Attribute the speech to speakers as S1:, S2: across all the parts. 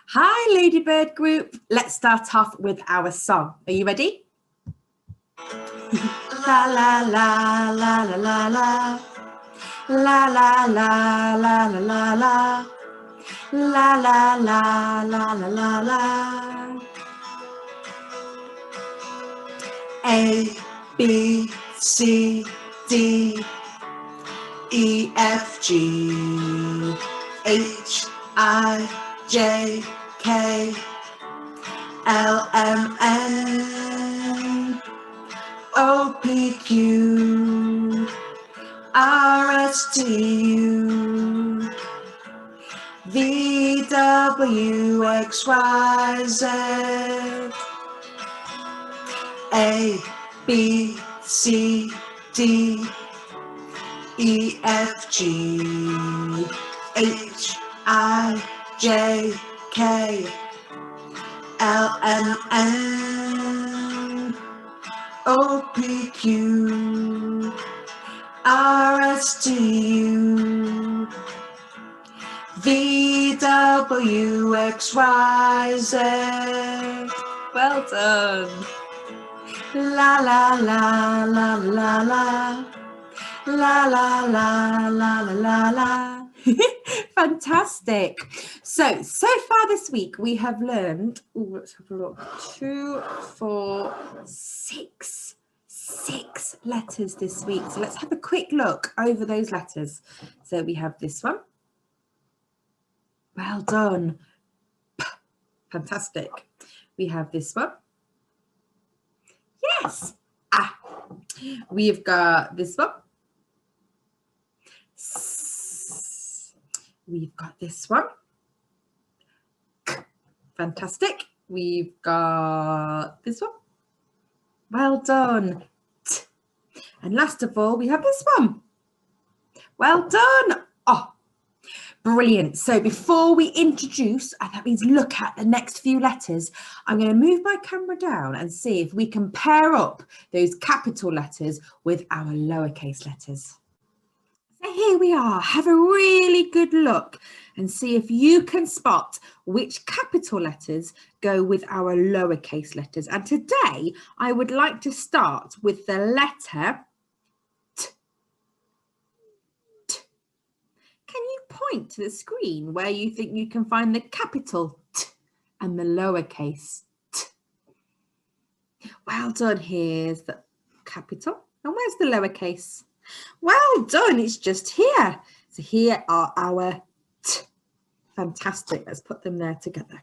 S1: Hi, Ladybird group. Let's start off with our song. Are you ready? La la la la la la la. La la la la la la la. La la la la la la la. A, B, C, D, E, F, G, H, I, J, K, L, M, N, O, P, Q, R, S, T, U, V, W, X, Y, Z. A, B, C, D, E, F, G, H, I, J, K, L, M, N, O, P, Q, R, S, T, U, V, W, X, Y, Z. Well done. La la la la la la. La la la la la la la. Fantastic. So far this week we have learned, let's have a look, 2, 4, 6 letters this week. So let's have a quick look over those letters. So we have this one. Well done. Fantastic. We have this one. Yes. Ah. We've got this one. We've got this one. Fantastic. We've got this one. Well done. And last of all, we have this one. Well done. Oh, brilliant. So before we introduce, and that means look at the next few letters, I'm going to move my camera down and see if we can pair up those capital letters with our lowercase letters. So here we are. Have a really good look and see if you can spot which capital letters go with our lowercase letters. And today I would like to start with the letter T. T. Can you point to the screen where you think you can find the capital T and the lowercase T? Well done. Here's the capital. And where's the lowercase? Well done, it's just here. So here are our T. Fantastic, let's put them there together.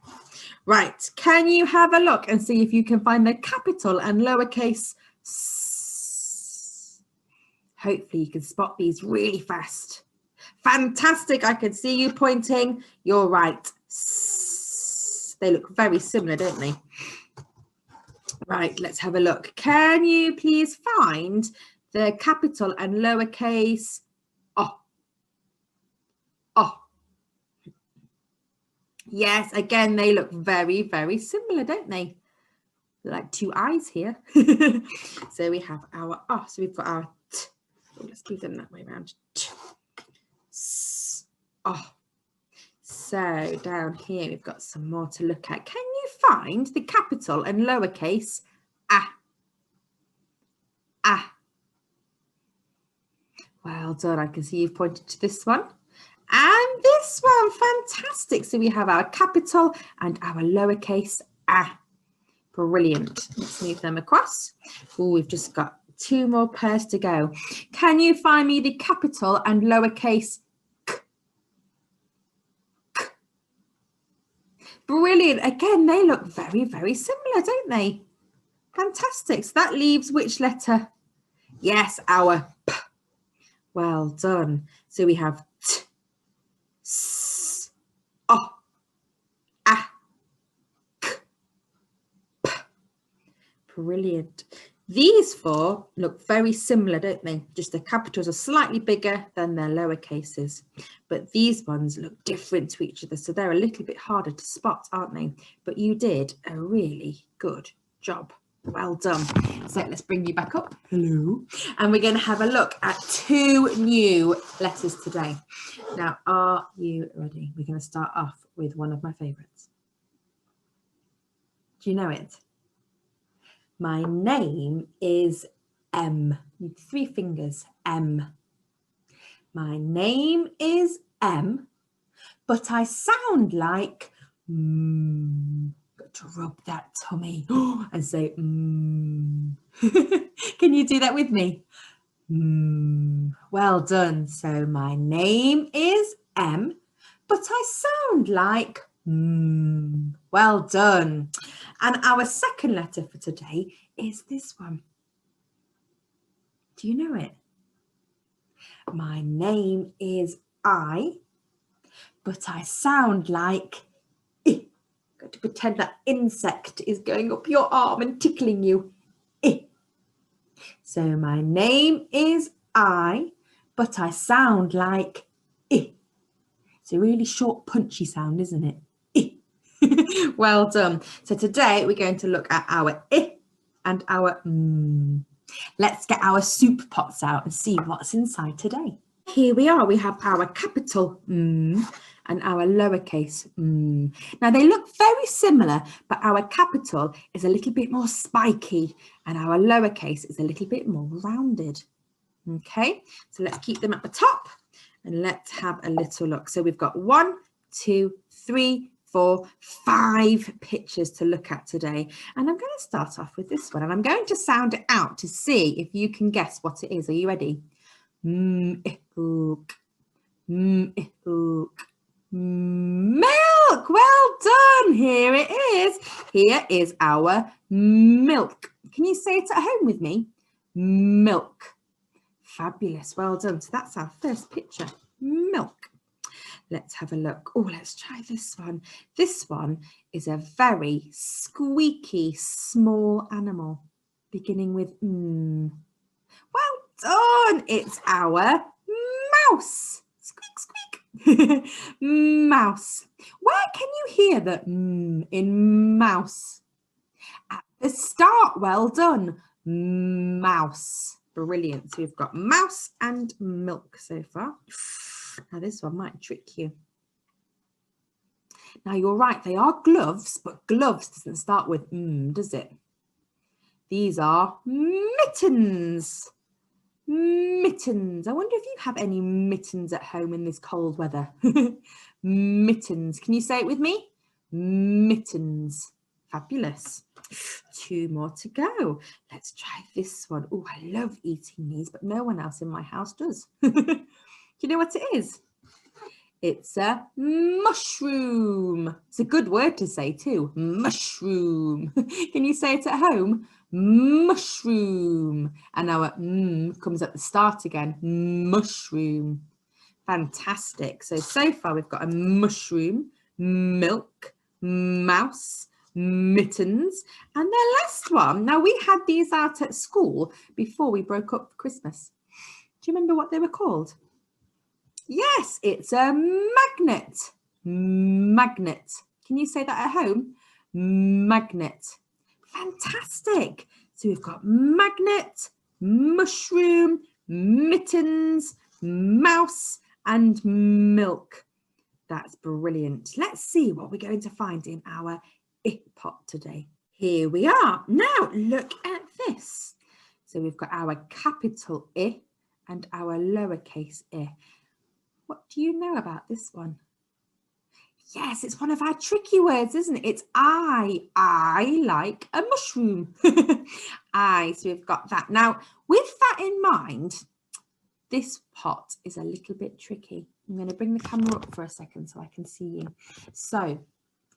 S1: Right, can you have a look and see if you can find the capital and lowercase S? Hopefully you can spot these really fast. Fantastic, I can see you pointing. You're right. S. They look very similar, don't they? Right, let's have a look. Can you please find the capital and lowercase O? O. Yes, again, they look very, very similar, don't they? They're like two eyes here. So we have our O. So we've got our T. Oh, let's do them that way around. T. S. O. So down here, we've got some more to look at. Can you find the capital and lowercase A? A. Well done, I can see you've pointed to this one and this one. Fantastic. So we have our capital and our lowercase A. Brilliant. Let's move them across. Oh, we've just got 2 more pairs to go. Can you find me the capital and lowercase K? K. Brilliant. Again, they look very, very similar, don't they? Fantastic. So that leaves which letter? Yes, our P. Well done. So we have T, S, O, A, K, P. Brilliant. These 4 look very similar, don't they? Just the capitals are slightly bigger than their lowercases, but these ones look different to each other. So they're a little bit harder to spot, aren't they? But you did a really good job. Well done. So let's bring you back up. Hello. And we're going to have a look at 2 new letters today. Now, are you ready? We're going to start off with one of my favorites. Do you know it? My name is M. You 3 fingers, M. My name is M, but I sound like Got to rub that tummy and say Can you do that with me? Well done. So my name is M, but I sound like Well done. And our second letter for today is this one. Do you know it? My name is I, but I sound like I. Got to pretend that insect is going up your arm and tickling you. I. So my name is I, but I sound like I. It's a really short, punchy sound, isn't it? I. Well done. So today we're going to look at our I and our Let's get our soup pots out and see what's inside today. Here we are. We have our capital and our lowercase Now they look very similar, but our capital is a little bit more spiky and our lowercase is a little bit more rounded. Okay, so let's keep them at the top and let's have a little look. So we've got 1, 2, 3, 4, 5 pictures to look at today. And I'm going to start off with this one and I'm going to sound it out to see if you can guess what it is. Are you ready? Milk. Well done. Here it is. Here is our milk. Can you say it at home with me? Milk. Fabulous. Well done. So that's our first picture. Milk. Let's have a look. Oh, let's try this one. This one is a very squeaky, small animal beginning with Well done. It's our mouse. Squeak, squeak. Mouse. Where can you hear the in mouse? At the start. Well done. Mouse. Brilliant. So we've got mouse and milk so far. Now this one might trick you. Now you're right, they are gloves, but gloves doesn't start with does it? These are mittens. Mittens. I wonder if you have any mittens at home in this cold weather. Mittens. Can you say it with me? Mittens. Fabulous. 2 more to go. Let's try this one. Oh, I love eating these, but no one else in my house does. Do you know what it is? It's a mushroom. It's a good word to say too. Mushroom. Can you say it at home? Mushroom. And our comes at the start again. Mushroom. Fantastic. So far we've got a mushroom, milk, mouse, mittens, and the last one. Now we had these out at school before we broke up for Christmas. Do you remember what they were called? Yes, it's a magnet. Magnet. Can you say that at home? Magnet. Fantastic. So we've got magnet, mushroom, mittens, mouse, and milk. That's brilliant. Let's see what we're going to find in our I pot today. Here we are. Now look at this. So we've got our capital I and our lowercase I. What do you know about this one? Yes, it's one of our tricky words, isn't it? It's I like a mushroom. I, so we've got that. Now, with that in mind, this pot is a little bit tricky. I'm going to bring the camera up for a second so I can see you. So,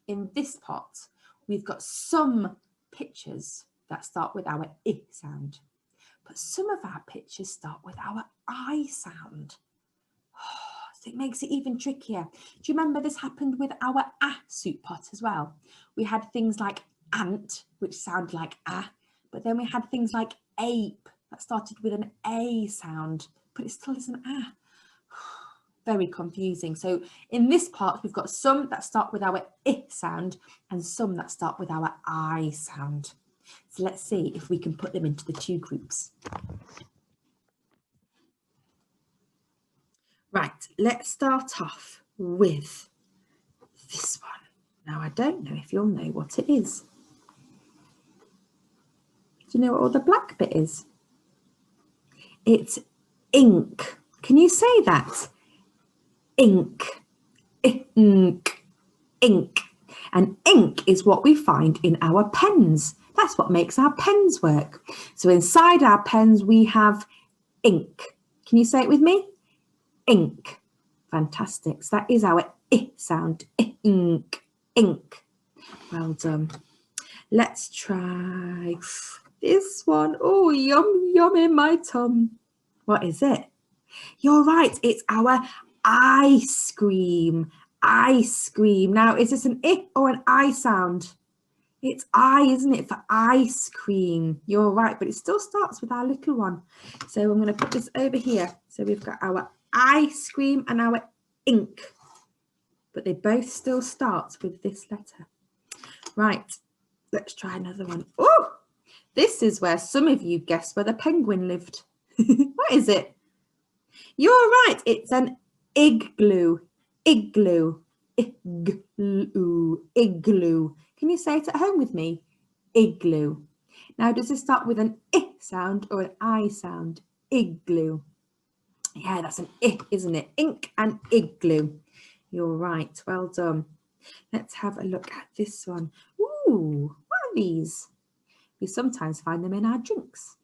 S1: in this pot, we've got some pictures that start with our I sound, but some of our pictures start with our I sound. So it makes it even trickier. Do you remember this happened with our soup pot as well? We had things like ant, which sound like but then we had things like ape that started with an A sound, but it still isn't Very confusing. So in this part, we've got some that start with our I sound and some that start with our I sound. So let's see if we can put them into the 2 groups. Right, let's start off with this one. Now, I don't know if you'll know what it is. Do you know what all the black bit is? It's ink. Can you say that? Ink. Ink. Ink. And ink is what we find in our pens. That's what makes our pens work. So inside our pens, we have ink. Can you say it with me? Ink. Fantastic. So that is our I sound. Ink. Ink. Well done. Let's try this one. Oh, yum, yum in my tum. What is it? You're right. It's our ice cream. Ice cream. Now, is this an I or an I sound? It's I, isn't it, for ice cream? You're right, but it still starts with our little one. So I'm going to put this over here. So we've got our ice cream and our ink, but they both still start with this letter. Right, let's try another one. Oh, this is where some of you guessed where the penguin lived. What is it? You're right, it's an igloo. Igloo. Igloo. Igloo. Can you say it at home with me? Igloo. Now, does it start with an I sound or an I sound? Igloo. Yeah, that's an I, isn't it? Ink and igloo. You're right. Well done. Let's have a look at this one. Ooh, what are these? We sometimes find them in our drinks.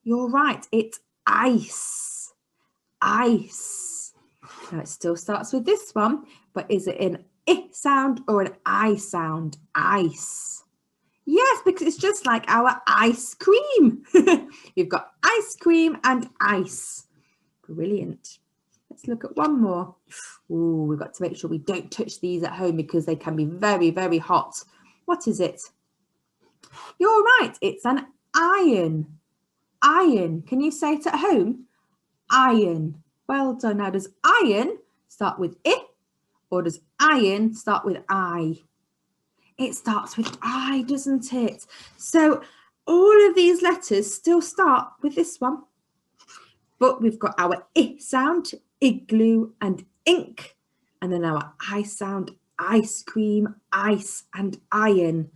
S1: You're right. It's ice. Ice. Now, it still starts with this one, but is it an I sound or an I sound? Ice. Yes, because it's just like our ice cream. We've got ice cream and ice. Brilliant. Let's look at one more. Ooh, we've got to make sure we don't touch these at home because they can be very, very hot. What is it? You're right. It's an iron. Iron. Can you say it at home? Iron. Well done. Now, does iron start with I or does iron start with I? It starts with I, doesn't it? So all of these letters still start with this one. But we've got our I sound, igloo and ink. And then our I sound, ice cream, ice and iron.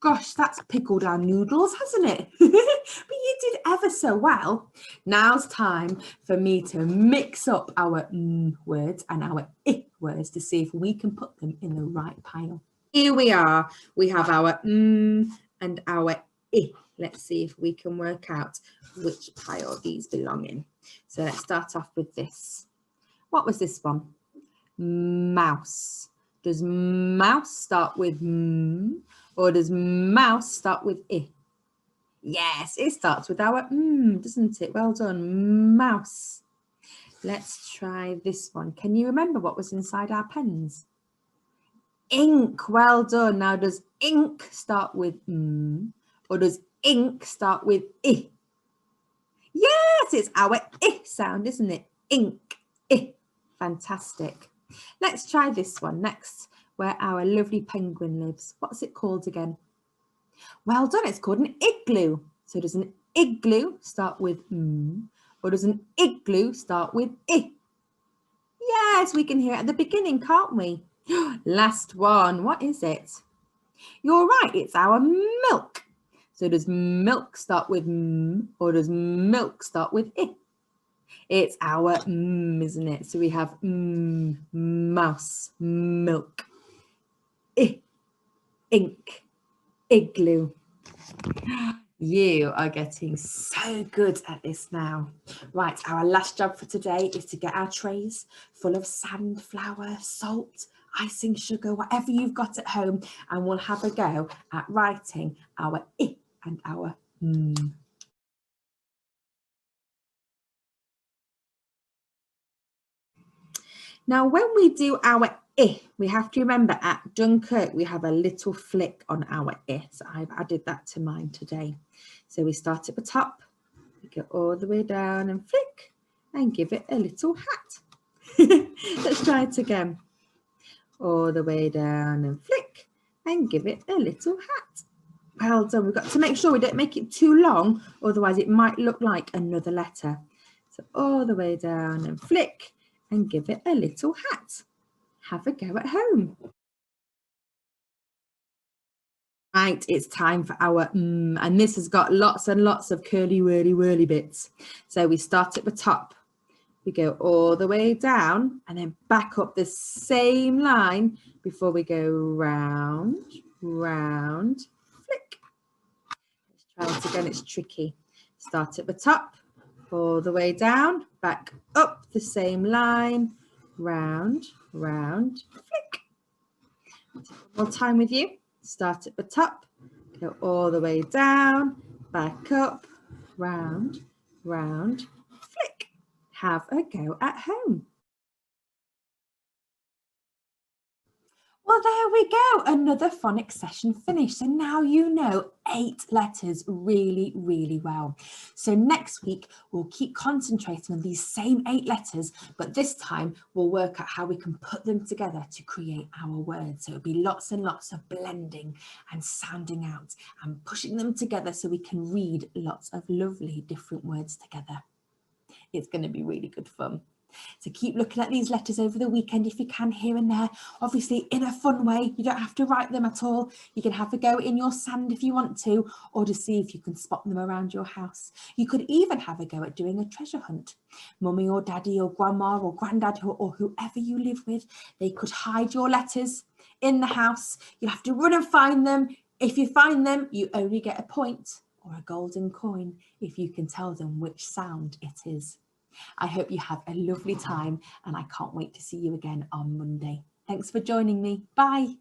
S1: Gosh, that's pickled our noodles, hasn't it? But you did ever so well. Now's time for me to mix up our words and our I words to see if we can put them in the right pile. Here we are. We have our and our I. Let's see if we can work out which pile these belong in. So let's start off with this. What was this one? Mouse. Does mouse start with M or does mouse start with I? Yes, it starts with our doesn't it? Well done, mouse. Let's try this one. Can you remember what was inside our pens? Ink. Well done. Now, does ink start with M or does ink start with I? Yes, it's our I sound, isn't it? Ink. I. Fantastic. Let's try this one next, where our lovely penguin lives. What's it called again? Well done, it's called an igloo. So does an igloo start with M or does an igloo start with I? Yes, we can hear it at the beginning, can't we? Last one, what is it? You're right, it's our milk. So does milk start with M or does milk start with I? It's our isn't it? So we have mouse, milk, I, ink, igloo. You are getting so good at this now. Right, our last job for today is to get our trays full of sand, flour, salt, icing sugar, whatever you've got at home, and we'll have a go at writing our I and our Now, when we do our I, we have to remember at Dunkirk, we have a little flick on our I. So I've added that to mine today. So we start at the top, we go all the way down and flick and give it a little hat. Let's try it again. All the way down and flick and give it a little hat. Well done. We've got to make sure we don't make it too long, otherwise it might look like another letter. So all the way down and flick and give it a little hat. Have a go at home. Right, it's time for our and this has got lots and lots of curly whirly bits. So we start at the top, we go all the way down and then back up the same line before we go round, round, flick. Let's try it again, it's tricky. Start at the top, all the way down, back up the same line, round, round, flick. One more time with you. Start at the top, go all the way down, back up, round, round, flick. Have a go at home. Well, there we go, another phonics session finished. So now you know 8 letters really, really well. So next week, we'll keep concentrating on these same 8 letters, but this time we'll work out how we can put them together to create our words. So it'll be lots and lots of blending and sounding out and pushing them together so we can read lots of lovely different words together. It's going to be really good fun. So keep looking at these letters over the weekend if you can, here and there, obviously in a fun way. You don't have to write them at all. You can have a go in your sand if you want to, or to see if you can spot them around your house. You could even have a go at doing a treasure hunt. Mummy or daddy or grandma or granddad or whoever you live with, they could hide your letters in the house. You'll have to run and find them. If you find them, you only get a point or a golden coin if you can tell them which sound it is. I hope you have a lovely time and I can't wait to see you again on Monday. Thanks for joining me. Bye.